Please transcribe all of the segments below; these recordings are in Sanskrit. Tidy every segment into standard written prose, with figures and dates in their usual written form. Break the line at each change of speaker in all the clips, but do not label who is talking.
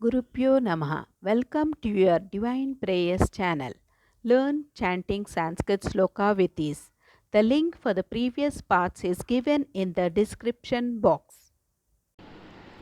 Gurupyo Namaha. Welcome to your Divine Prayers channel. Learn chanting Sanskrit sloka with ease. The link for the previous parts is given in the description box.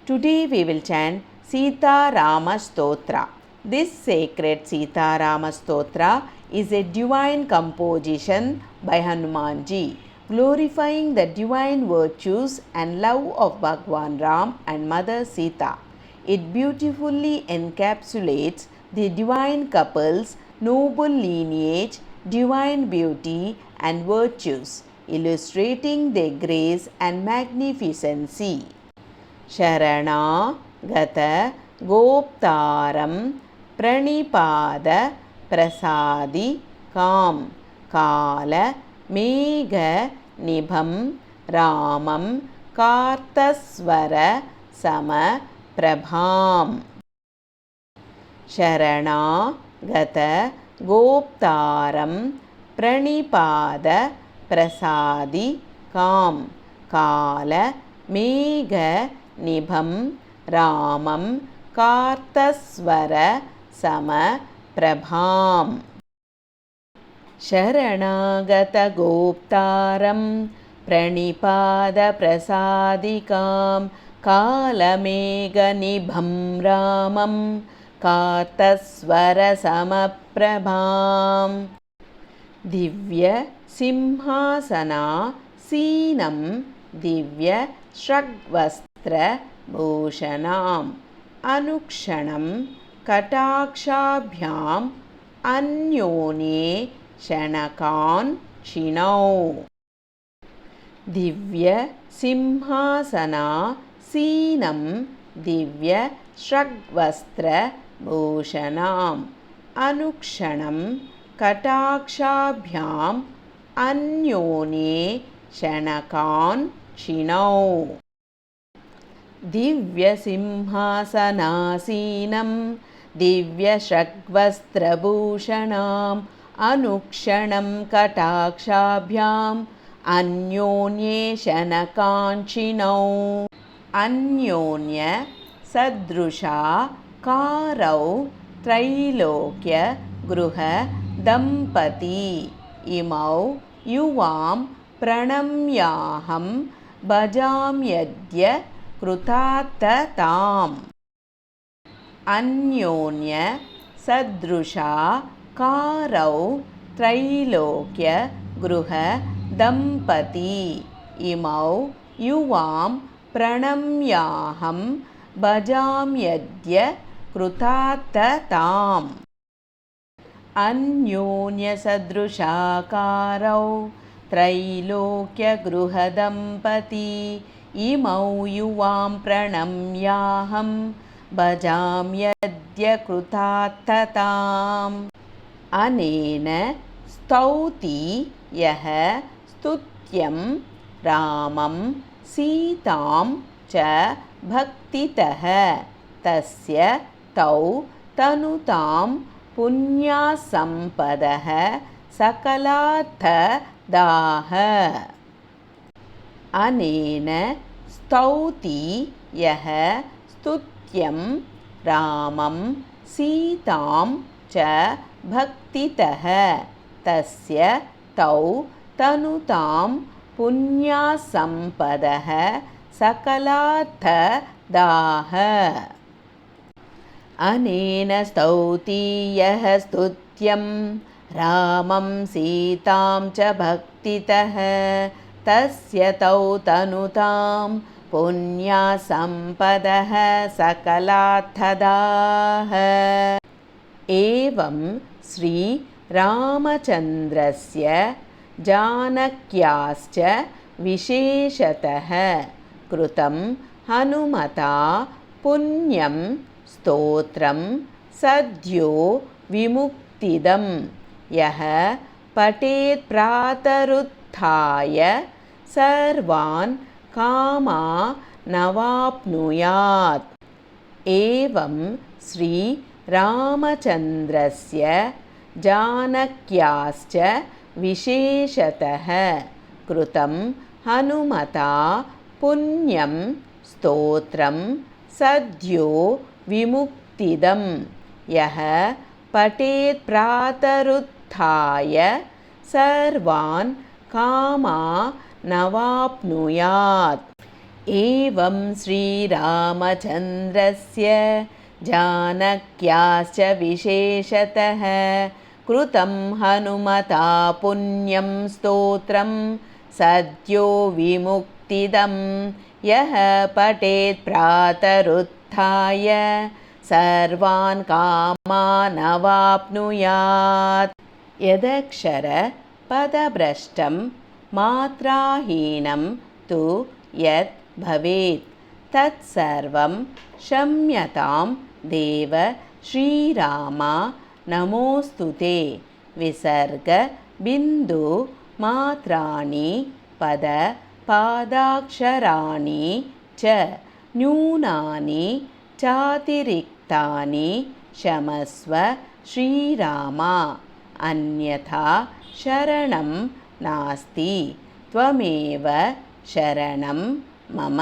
Today we will chant Sita Rama Stotra. This sacred Sita Rama Stotra is a divine composition by Hanumanji, glorifying the divine virtues and love of Bhagwan Ram and Mother Sita. It beautifully encapsulates the divine couple's noble lineage, divine beauty, and virtues, illustrating their grace and magnificency. शरणागत गोप्तारं प्रणिपाद प्रसादिकां कालमेघनिभं रामं कार्तस्वरसमप्रभाम् शरणागत गोप्तारं प्रणिपाद प्रसादिकां कालमेघनिभं रामं कार्तस्वरसमप्रभाम् शरणागतगोप्तारं प्रणिपादप्रसादिकां कालमेघनिभं रामं कार्तस्वरसमप्रभाम् दिव्यसिंहासनासीनं दिव्यश्रग्वस्त्रभूषणाम् अनुक्षणं कटाक्षाभ्याम् अन्योन्ये क्षणकाञ्चिनौ दिव्यसिंहासनासीनं दिव्यश्रग्वस्त्रभूषणाम् अनुक्षणं कटाक्षाभ्याम् अन्योन्ये क्षणकाञ्चिनौ दिव्यसिंहासनासीनं दिव्यश्रग्वस्त्रभूषणाम् अनुक्षणं कटाक्षाभ्याम् अन्योन्ये शनकाञ्चिनौ अन्योन्य सदृशाकारौ त्रैलोक्य गृह दम्पती इमौ युवां प्रणम्याहं भजाम्यद्य कृतार्थताम् अन्योन्य सदृशाकारौ त्रैलोक्य गृह दम्पती इमौ युवां प्रणम्याहं भजाम्यद्य कृतार्थताम् अन्योन्यसदृशाकारौ त्रैलोक्यगृहदम्पती इमौ युवां प्रणम्याहं भजाम्यद्य कृतार्थताम् अनेन स्तौति यः स्तुत्यं रामं सीतां च भक्तितः तस्य तौ तनुतां पुण्यासम्पदः सकलार्थदाः अनेन स्तौति यः स्तुत्यं रामं सीतां च भक्तितः तस्य तौ तनुतां पुण्यासम्पदः सकलार्थदाः अनेन स्तौति यः स्तुत्यं रामं सीतां च भक्तितः तस्य तौ तनुतां पुण्यासम्पदः सकलार्थदाः एवं श्रीरामचन्द्रस्य जानक्याश्च विशेषतः कृतं हनुमता पुण्यं स्तोत्रं सद्यो विमुक्तिदं यः पठेत् प्रातरुत्थाय सर्वान् कामानवाप्नुयात् एवं श्रीरामचन्द्रस्य जानक्याश्च विशेषतः कृतं हनुमता पुण्यं स्तोत्रं सद्यो विमुक्तिदं विमुक्तिदं यः पठेत् प्रातरुत्थाय सर्वान् कामानवाप्नुयात्। एवं श्रीरामचन्द्रस्य जानक्याश्च विशेषतः कृतं हनुमता पुण्यं स्तोत्रं सद्यो विमुक्तिदं यः पठेत् प्रातरुत्थाय सर्वान् कामानवाप्नुयात्। यदक्षरपदभ्रष्टं मात्राहीनं तु यत् भवेत् तत्सर्वं क्षम्यतां देव श्रीराम नमोऽस्तु ते। विसर्गबिन्दुमात्राणि पदपादाक्षराणि च न्यूनानि चातिरिक्तानि क्षमस्व श्रीराम। अन्यथा शरणं नास्ति त्वमेव शरणं मम।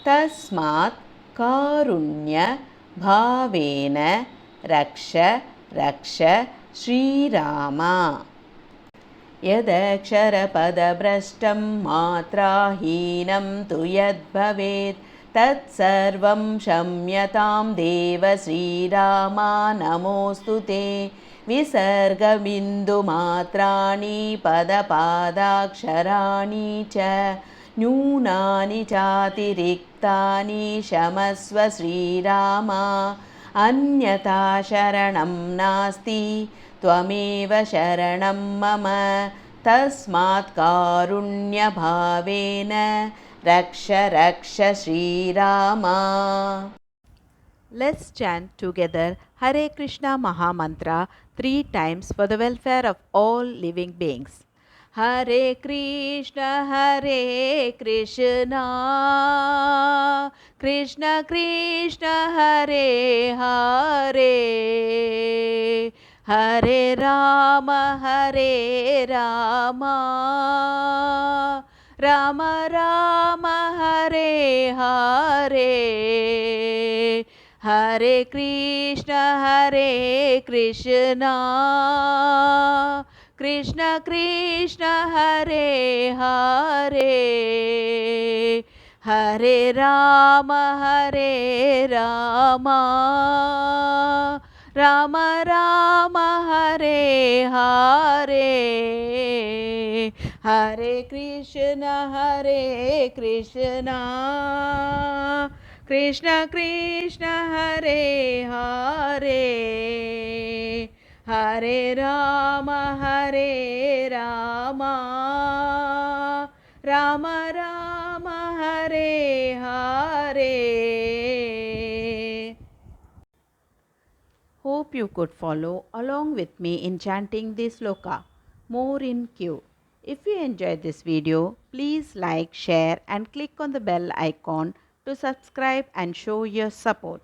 तस्मात् कारुण्यभावेन रक्ष रक्ष श्रीराम। यदक्षरपदभ्रष्टं मात्राहीनं तु यद्भवेत् तत्सर्वं क्षम्यतां देव श्रीराम नमोऽस्तु ते। विसर्गबिन्दुमात्राणि पदपादाक्षराणि च न्यूनानि चातिरिक्तानि क्षमस्व श्रीराम। अन्यथा शरणं नास्ति त्वमेव शरणं मम। तस्मात् कारुण्यभावेन रक्ष रक्ष Shriram.
Let's chant together Hare Krishna Mahamantra 3 times for the welfare of all living beings. Hare Krishna Krishna Krishna Hare Hare, Hare Rama Rama Rama Hare Hare, Hare Krishna Krishna Krishna Hare Hare, Hare Rama Rama Rama Hare Hare, Hare Krishna Krishna Krishna Hare Hare, Hare Rama Rama Rama Hare Hare. Hope you could follow along with me in chanting this sloka. More in queue. If you enjoyed this video, please like, share and click on the bell icon to subscribe and show your support.